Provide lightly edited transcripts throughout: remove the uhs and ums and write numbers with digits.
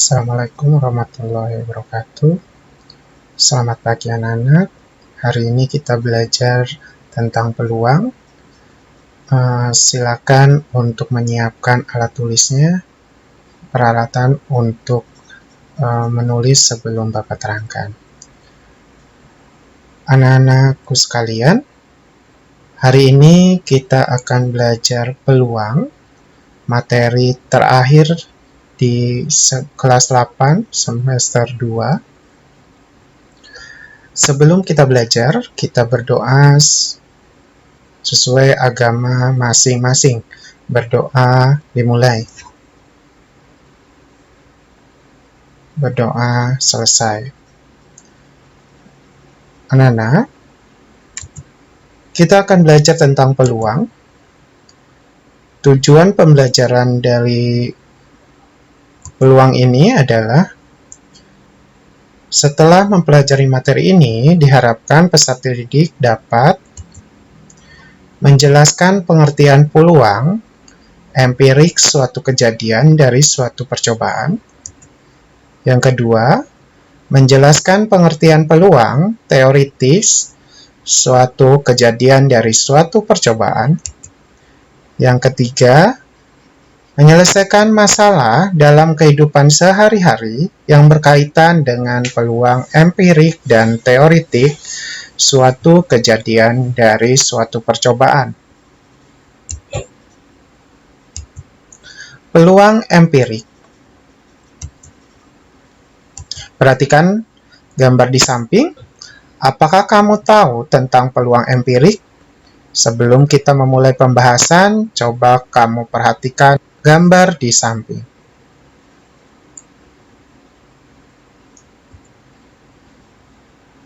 Assalamualaikum warahmatullahi wabarakatuh. Selamat pagi anak-anak. Hari ini kita belajar tentang peluang. Silakan untuk menyiapkan alat tulisnya, peralatan untuk menulis sebelum Bapak terangkan. Anak-anakku sekalian, hari ini kita akan belajar peluang, materi terakhir di kelas 8 semester 2. Sebelum kita belajar, kita berdoa sesuai agama masing-masing. Berdoa dimulai. Berdoa selesai. Anak-anak, kita akan belajar tentang peluang. Tujuan pembelajaran dari peluang ini adalah setelah mempelajari materi ini, diharapkan peserta didik dapat menjelaskan pengertian peluang empirik suatu kejadian dari suatu percobaan. Yang kedua, menjelaskan pengertian peluang teoritis suatu kejadian dari suatu percobaan. Yang ketiga, menyelesaikan masalah dalam kehidupan sehari-hari yang berkaitan dengan peluang empirik dan teoritik suatu kejadian dari suatu percobaan. Peluang empirik. Perhatikan gambar di samping. Apakah kamu tahu tentang peluang empirik? Sebelum kita memulai pembahasan, coba kamu perhatikan gambar di samping.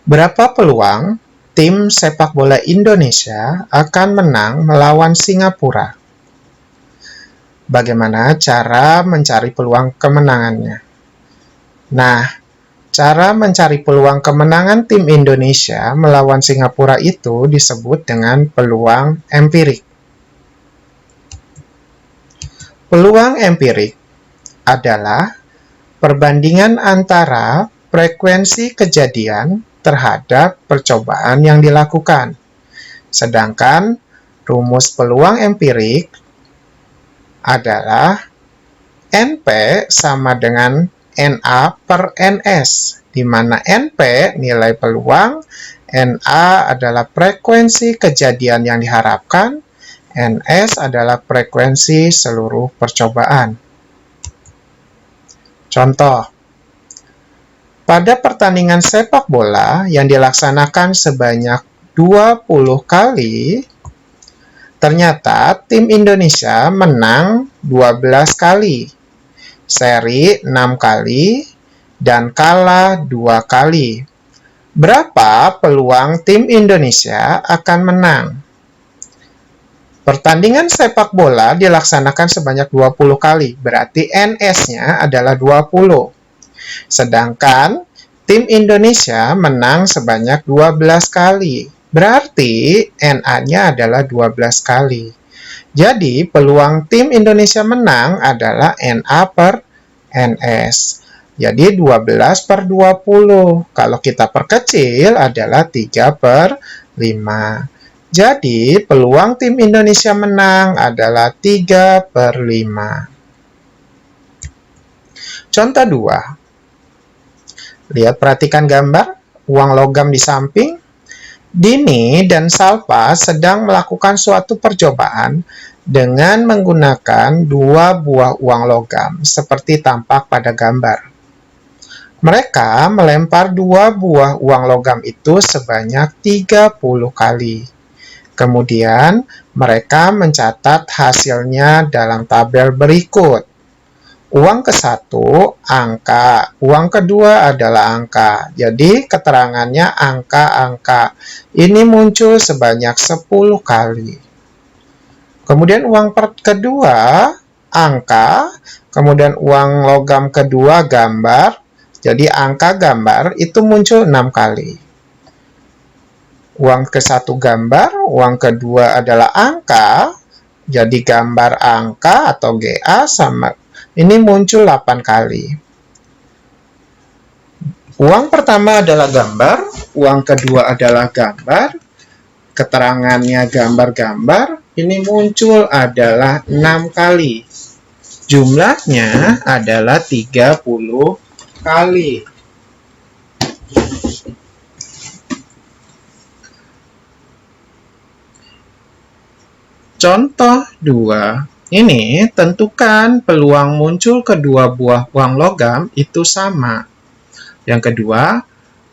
Berapa peluang tim sepak bola Indonesia akan menang melawan Singapura? Bagaimana cara mencari peluang kemenangannya? Nah, cara mencari peluang kemenangan tim Indonesia melawan Singapura itu disebut dengan peluang empirik. Peluang empirik adalah perbandingan antara frekuensi kejadian terhadap percobaan yang dilakukan. Sedangkan rumus peluang empirik adalah NP sama dengan NA per NS, di mana NP nilai peluang, NA adalah frekuensi kejadian yang diharapkan, NS adalah frekuensi seluruh percobaan. Contoh, pada pertandingan sepak bola yang dilaksanakan sebanyak 20 kali, ternyata tim Indonesia menang 12 kali, seri 6 kali, dan kalah 2 kali. Berapa peluang tim Indonesia akan menang? Pertandingan sepak bola dilaksanakan sebanyak 20 kali, berarti NS-nya adalah 20. Sedangkan tim Indonesia menang sebanyak 12 kali, berarti NA-nya adalah 12 kali. Jadi, peluang tim Indonesia menang adalah NA per NS. Jadi, 12 per 20. Kalau kita perkecil adalah 3 per 5. Jadi, peluang tim Indonesia menang adalah 3 per 5. Contoh 2. Lihat, perhatikan gambar uang logam di samping. Dini dan Salva sedang melakukan suatu percobaan dengan menggunakan 2 buah uang logam, seperti tampak pada gambar. Mereka melempar 2 buah uang logam itu sebanyak 30 kali. Kemudian, mereka mencatat hasilnya dalam tabel berikut. Uang ke-1 angka, uang kedua adalah angka. Jadi, keterangannya angka-angka. Ini muncul sebanyak 10 kali. Kemudian uang kedua angka, kemudian uang logam kedua gambar. Jadi, angka gambar itu muncul 6 kali. Uang ke-1 gambar, uang kedua adalah angka, jadi gambar angka atau GA sama ini muncul 8 kali. Uang pertama adalah gambar, uang kedua adalah gambar, keterangannya gambar-gambar, ini muncul adalah 6 kali. Jumlahnya adalah 30 kali. Contoh 2. Ini tentukan peluang muncul kedua buah uang logam itu sama. Yang kedua,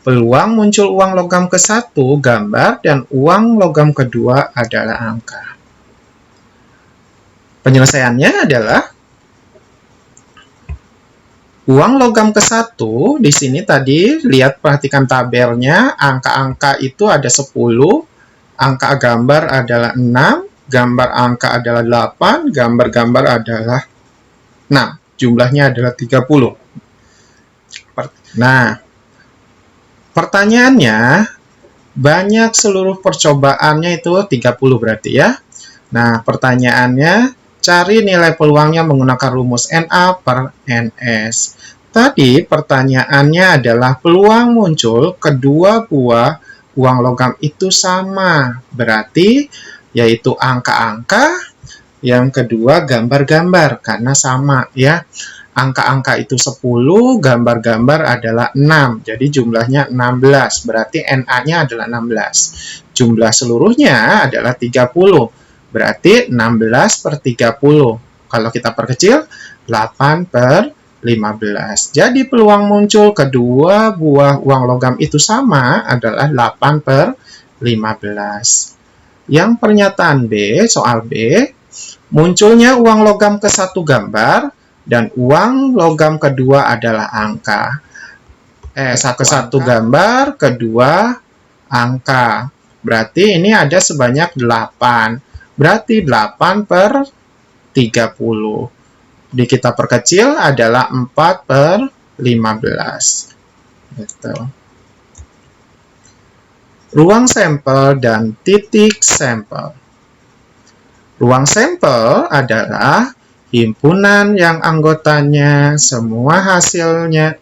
peluang muncul uang logam ke-1 gambar dan uang logam kedua adalah angka. Penyelesaiannya adalah uang logam ke-1 di sini tadi lihat perhatikan tabelnya, angka-angka itu ada 10, angka gambar adalah 6, gambar angka adalah 8, gambar-gambar adalah 6. Jumlahnya adalah 30. Nah, pertanyaannya, banyak seluruh percobaannya itu 30 berarti ya. Nah, pertanyaannya, cari nilai peluangnya menggunakan rumus NA per NS. Tadi pertanyaannya adalah peluang muncul kedua buah uang logam itu sama. Berarti yaitu angka-angka, yang kedua gambar-gambar karena sama ya. Angka-angka itu 10, gambar-gambar adalah 6. Jadi jumlahnya 16, berarti NA-nya adalah 16. Jumlah seluruhnya adalah 30, berarti 16 per 30. Kalau kita perkecil, 8 per 15. Jadi peluang muncul kedua buah uang logam itu sama adalah 8 per 15. Yang pernyataan B, soal B, munculnya uang logam ke-1 gambar dan uang logam kedua adalah angka. Ke-1 gambar, kedua angka. Berarti ini ada sebanyak 8. Berarti 8 per 30. Di kita perkecil adalah 4 per 15. Gitu. Ruang sampel dan titik sampel. Ruang sampel adalah himpunan yang anggotanya semua hasilnya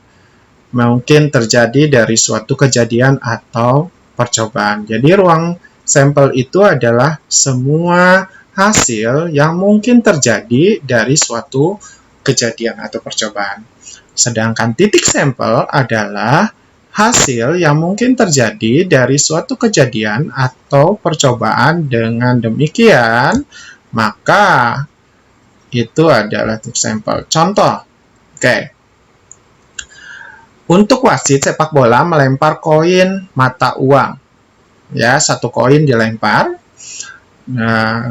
mungkin terjadi dari suatu kejadian atau percobaan. Jadi ruang sampel itu adalah semua hasil yang mungkin terjadi dari suatu kejadian atau percobaan. Sedangkan titik sampel adalah hasil yang mungkin terjadi dari suatu kejadian atau percobaan. Dengan demikian, maka itu adalah titik sampel. Contoh, oke. Untuk wasit sepak bola melempar koin mata uang. Ya, 1 koin dilempar. Nah,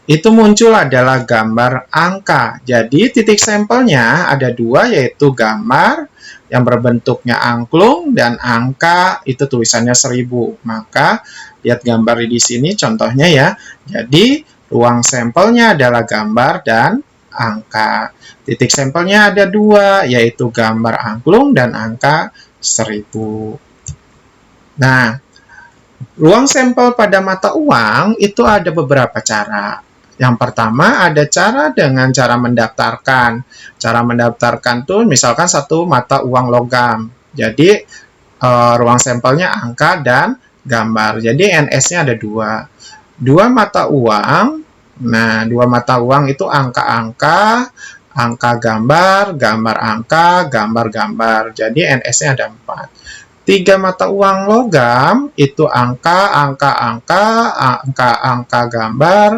itu muncul adalah gambar angka. Jadi titik sampelnya ada 2, yaitu gambar yang berbentuknya angklung dan angka itu tulisannya 1000. Maka lihat gambar di sini contohnya ya. Jadi ruang sampelnya adalah gambar dan angka. Titik sampelnya ada 2, yaitu gambar angklung dan angka 1000. Nah, ruang sampel pada mata uang itu ada beberapa cara. Yang pertama ada cara dengan cara mendaftarkan. Cara mendaftarkan tuh misalkan 1 mata uang logam. Jadi ruang sampelnya angka dan gambar. Jadi NS-nya ada 2. 2 mata uang. Nah, 2 mata uang itu angka-angka, angka gambar, gambar angka, gambar-gambar. Jadi NS-nya ada 4. 3 mata uang logam itu angka, angka-angka, angka-angka gambar,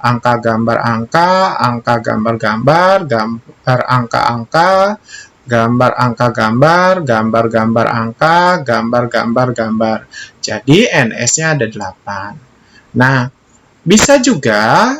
angka gambar angka, angka gambar-gambar, gambar angka-angka, gambar angka gambar, gambar-gambar angka, gambar-gambar gambar. Jadi NS-nya ada 8. Nah, bisa juga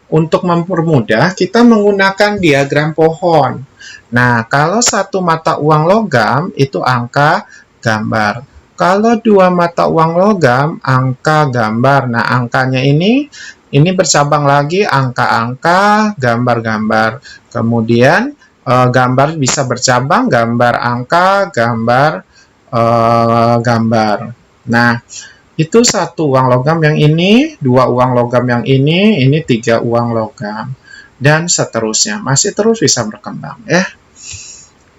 untuk mempermudah kita menggunakan diagram pohon. Nah, kalau 1 mata uang logam itu angka gambar. Kalau 2 mata uang logam, angka gambar. Nah, angkanya ini bercabang lagi angka-angka, gambar-gambar. Kemudian gambar bisa bercabang, gambar angka, gambar gambar. Nah, itu 1 uang logam yang ini, 2 uang logam yang ini 3 uang logam. Dan seterusnya. Masih terus bisa berkembang ya.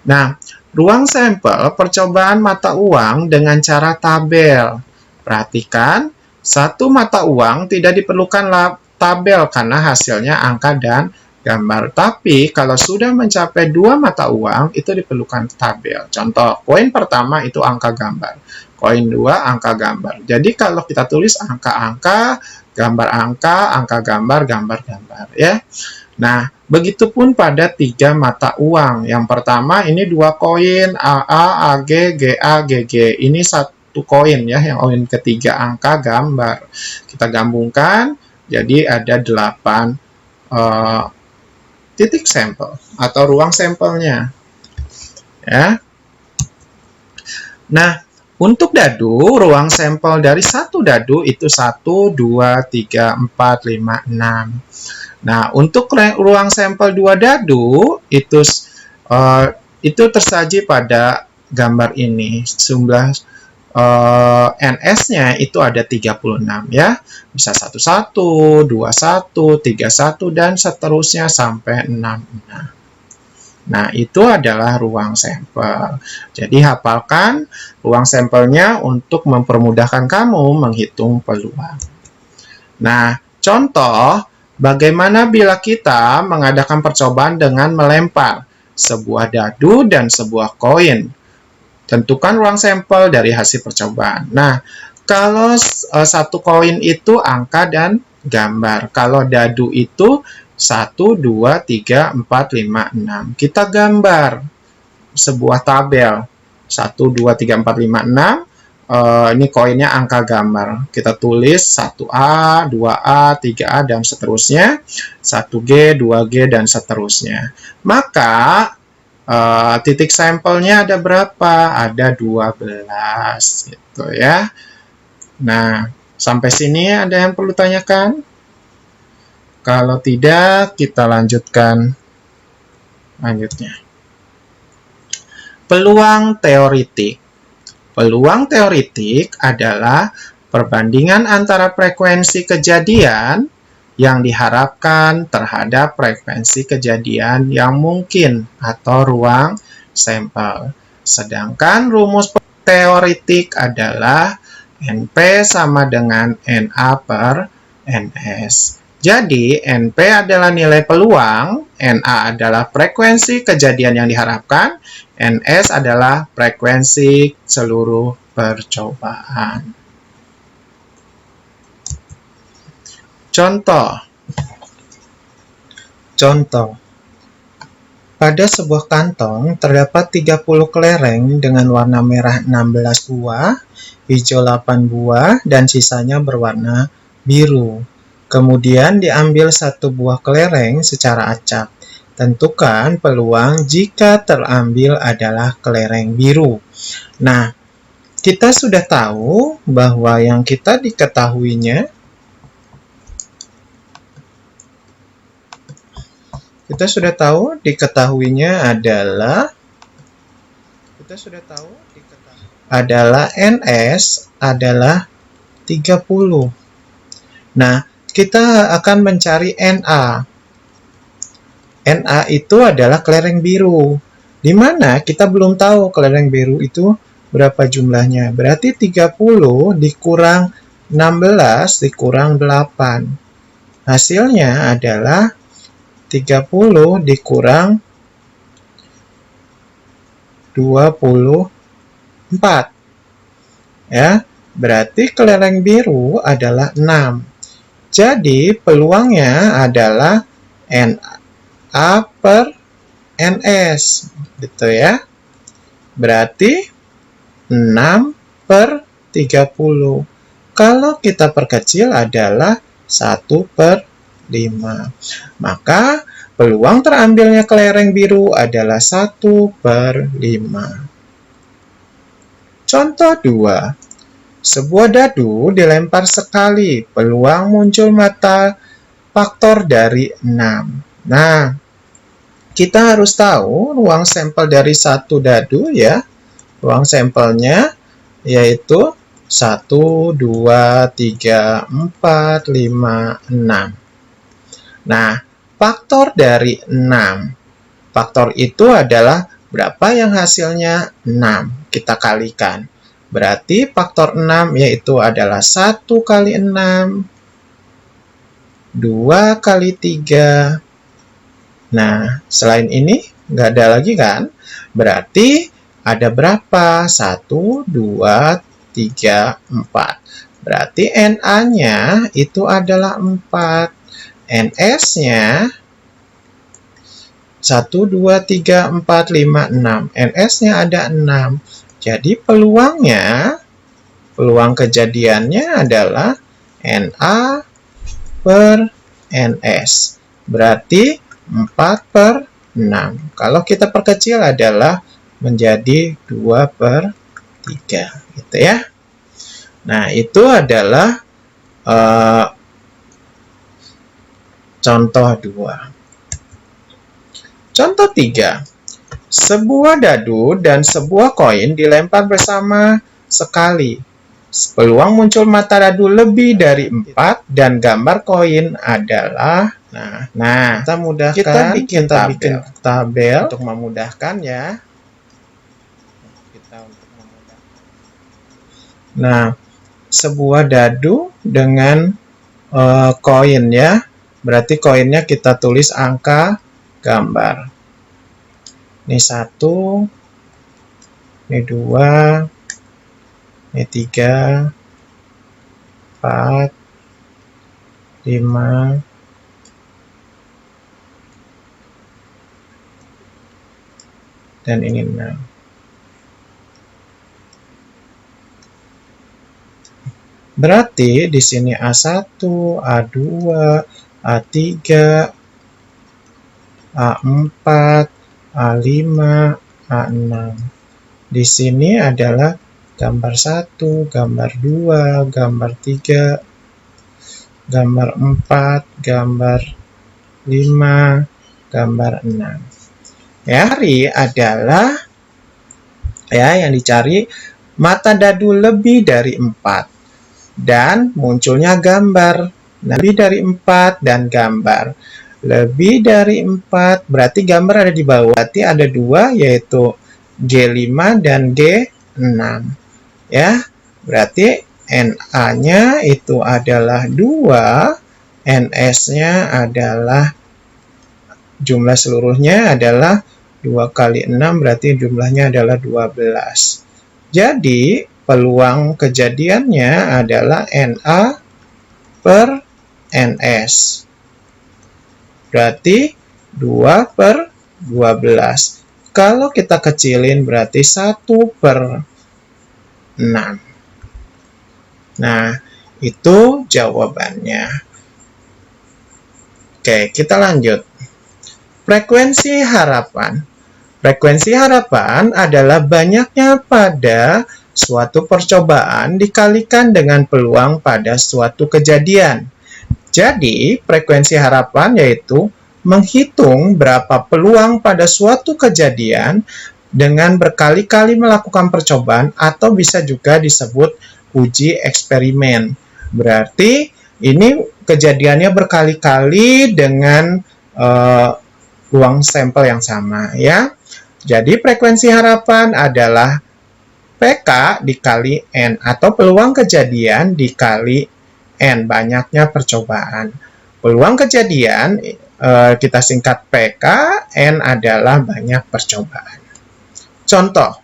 Nah, ruang sampel percobaan mata uang dengan cara tabel. Perhatikan, satu mata uang tidak diperlukan tabel karena hasilnya angka dan gambar. Tapi kalau sudah mencapai dua mata uang, itu diperlukan tabel. Contoh, koin pertama itu angka gambar. Koin 2 angka gambar. Jadi kalau kita tulis angka-angka, gambar angka, angka gambar, gambar-gambar ya. Nah, begitupun pada 3 mata uang. Yang pertama ini 2 koin AA, AG, GA, GG. Ini satu koin ya, yang koin ketiga angka gambar. Kita gabungkan jadi ada 8 titik sampel atau ruang sampelnya. Ya. Nah, untuk dadu, ruang sampel dari satu dadu itu 1, 2, 3, 4, 5, 6. Nah, untuk ruang sampel 2 dadu, itu tersaji pada gambar ini. Jumlah NS-nya itu ada 36 ya. Bisa 11, 21, 31, dan seterusnya sampai 66. Nah, itu adalah ruang sampel. Jadi, hafalkan ruang sampelnya untuk mempermudahkan kamu menghitung peluang. Nah, contoh, bagaimana bila kita mengadakan percobaan dengan melempar sebuah dadu dan sebuah koin? Tentukan ruang sampel dari hasil percobaan. Nah, kalau satu koin itu angka dan gambar. Kalau dadu itu 1, 2, 3, 4, 5, 6. Kita gambar sebuah tabel. 1, 2, 3, 4, 5, 6. Ini koinnya angka gambar. Kita tulis 1A, 2A, 3A, dan seterusnya. 1G, 2G, dan seterusnya. Maka, titik sampelnya ada berapa? Ada 12. Gitu ya. Nah, sampai sini ada yang perlu tanyakan? Kalau tidak, kita lanjutkan lanjutnya. Peluang teoritik. Peluang teoritik adalah perbandingan antara frekuensi kejadian yang diharapkan terhadap frekuensi kejadian yang mungkin atau ruang sampel. Sedangkan rumus teoritik adalah NP sama dengan NA per NS. Jadi, NP adalah nilai peluang, NA adalah frekuensi kejadian yang diharapkan, NS adalah frekuensi seluruh percobaan. Contoh. Pada sebuah kantong terdapat 30 kelereng dengan warna merah 16 buah, hijau 8 buah, dan sisanya berwarna biru. Kemudian diambil satu buah kelereng secara acak. Tentukan peluang jika terambil adalah kelereng biru. Nah, kita sudah tahu bahwa yang kita diketahuinya adalah NS adalah 30. Nah, kita akan mencari NA. NA itu adalah kelereng biru. Di mana kita belum tahu kelereng biru itu berapa jumlahnya. Berarti 30 dikurang 16 dikurang 8. Hasilnya adalah 30 dikurang 24. Ya, berarti kelereng biru adalah 6. Jadi, peluangnya adalah NA per NS. Gitu ya. Berarti 6 per 30. Kalau kita perkecil adalah 1 per 5. Maka, peluang terambilnya kelereng biru adalah 1 per 5. Contoh 2. Sebuah dadu dilempar sekali, peluang muncul mata faktor dari 6. Nah, kita harus tahu ruang sampel dari satu dadu ya. Ruang sampelnya yaitu 1, 2, 3, 4, 5, 6. Nah, faktor dari 6. Faktor itu adalah Berapa yang hasilnya? 6. Kita kalikan. Berarti faktor 6 yaitu adalah 1 kali 6, 2 kali 3. Nah, selain ini nggak ada lagi kan? Berarti ada berapa? 1, 2, 3, 4. Berarti Na-nya itu adalah 4. Ns-nya 1, 2, 3, 4, 5, 6. Ns-nya ada 6. Jadi peluang kejadiannya adalah Na per Ns. Berarti 4 per 6. Kalau kita perkecil adalah menjadi 2 per 3. Gitu ya. Nah, itu adalah contoh 2. Contoh 3. Sebuah dadu dan sebuah koin dilempar bersama sekali. Peluang muncul mata dadu lebih dari 4 dan gambar koin adalah kita bikin tabel untuk memudahkan ya. Nah, sebuah dadu dengan koin ya. Berarti koinnya kita tulis angka gambar. Ini 1, ini 2, ini 3, 4, 5, dan ini 6. Berarti di sini A1, A2, A3, A4, A5, A6. Di sini adalah gambar 1, gambar 2, gambar 3, gambar 4, gambar 5, gambar 6. Yang adalah yang dicari mata dadu lebih dari 4 dan munculnya gambar. Lebih dari 4 dan gambar. Lebih dari 4 berarti gambar ada di bawah. Berarti ada 2 yaitu G5 dan G6. Ya. Berarti Na-nya itu adalah 2, Ns-nya adalah jumlah seluruhnya adalah 2 kali 6 berarti jumlahnya adalah 12. Jadi peluang kejadiannya adalah Na per Ns. Berarti 2 per 12. Kalau kita kecilin berarti 1 per 6. Nah, itu jawabannya. Oke, kita lanjut. Frekuensi harapan. Frekuensi harapan adalah banyaknya pada suatu percobaan dikalikan dengan peluang pada suatu kejadian. Jadi, frekuensi harapan yaitu menghitung berapa peluang pada suatu kejadian dengan berkali-kali melakukan percobaan atau bisa juga disebut uji eksperimen. Berarti ini kejadiannya berkali-kali dengan ruang sampel yang sama ya. Jadi frekuensi harapan adalah PK dikali N atau peluang kejadian dikali N, banyaknya percobaan. Peluang kejadian kita singkat PK, N adalah banyak percobaan. Contoh,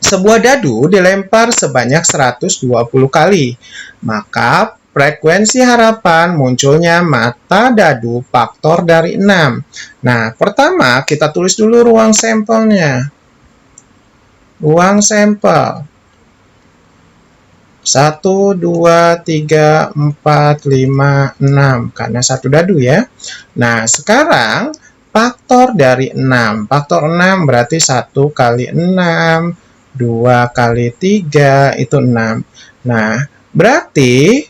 sebuah dadu dilempar sebanyak 120 kali, maka frekuensi harapan munculnya mata dadu faktor dari 6. Nah, pertama kita tulis dulu ruang sampelnya. Ruang sampel. 1, 2, 3, 4, 5, 6. Karena satu dadu ya. Nah, sekarang faktor dari 6. Faktor 6 berarti 1 kali 6, 2 kali 3, itu 6. Nah, berarti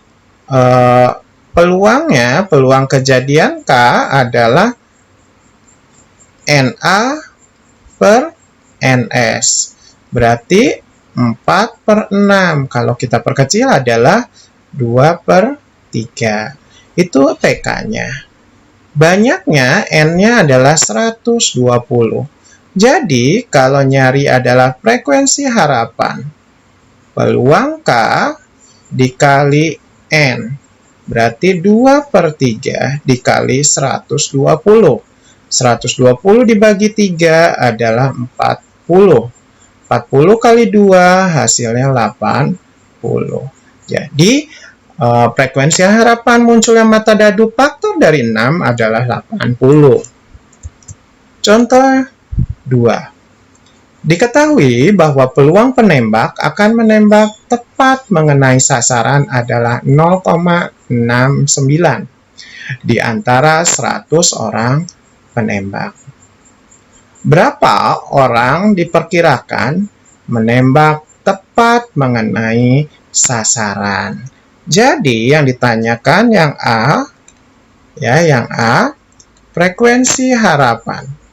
peluang kejadian K adalah Na per Ns. Berarti 4 per 6. Kalau kita perkecil adalah 2 per 3. Itu TK-nya. Banyaknya N-nya adalah 120. Jadi, kalau nyari adalah frekuensi harapan, peluang K dikali N. Berarti 2/3 dikali 120. 120 dibagi 3 adalah 40. 40 kali 2 hasilnya 80. Jadi, frekuensi harapan munculnya mata dadu faktor dari 6 adalah 80. Contoh 2. Diketahui bahwa peluang penembak akan menembak tepat mengenai sasaran adalah 0,69 di antara 100 orang penembak. Berapa orang diperkirakan menembak tepat mengenai sasaran? Jadi yang ditanyakan yang A, frekuensi harapan.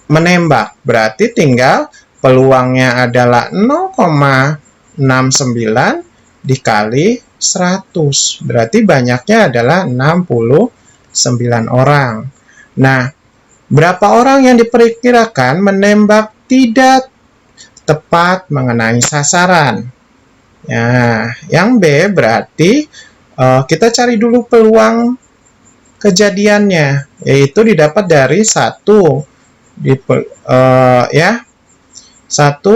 Menembak, berarti tinggal peluangnya adalah 0,69 dikali 100. Berarti banyaknya adalah 69 orang. Nah, berapa orang yang diperkirakan menembak tidak tepat mengenai sasaran? Ya, yang B berarti kita cari dulu peluang kejadiannya, yaitu didapat dari 1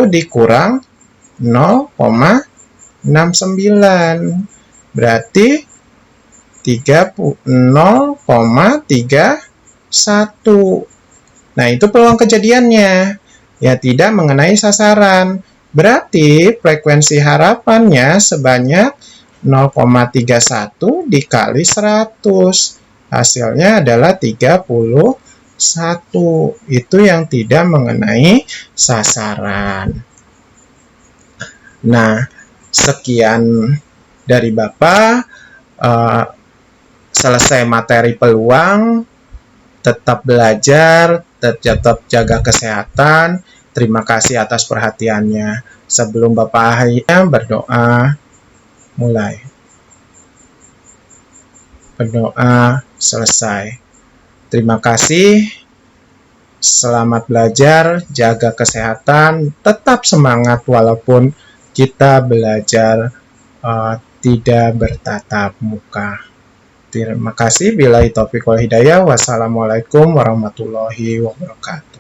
dikurang 0,69 berarti 0,31. Nah, itu peluang kejadiannya. Ya, tidak mengenai sasaran. Berarti frekuensi harapannya sebanyak 0,31 dikali 100. Hasilnya adalah 31. Itu yang tidak mengenai sasaran. Nah, sekian dari Bapak. Selesai materi peluang. Tetap belajar, tetap jaga kesehatan. Terima kasih atas perhatiannya. Sebelum Bapak akhirnya berdoa, mulai. Berdoa selesai. Terima kasih. Selamat belajar, jaga kesehatan, tetap semangat walaupun kita belajar tidak bertatap muka. Terima kasih. Billahi taufiq wal hidayah. Wassalamualaikum warahmatullahi wabarakatuh.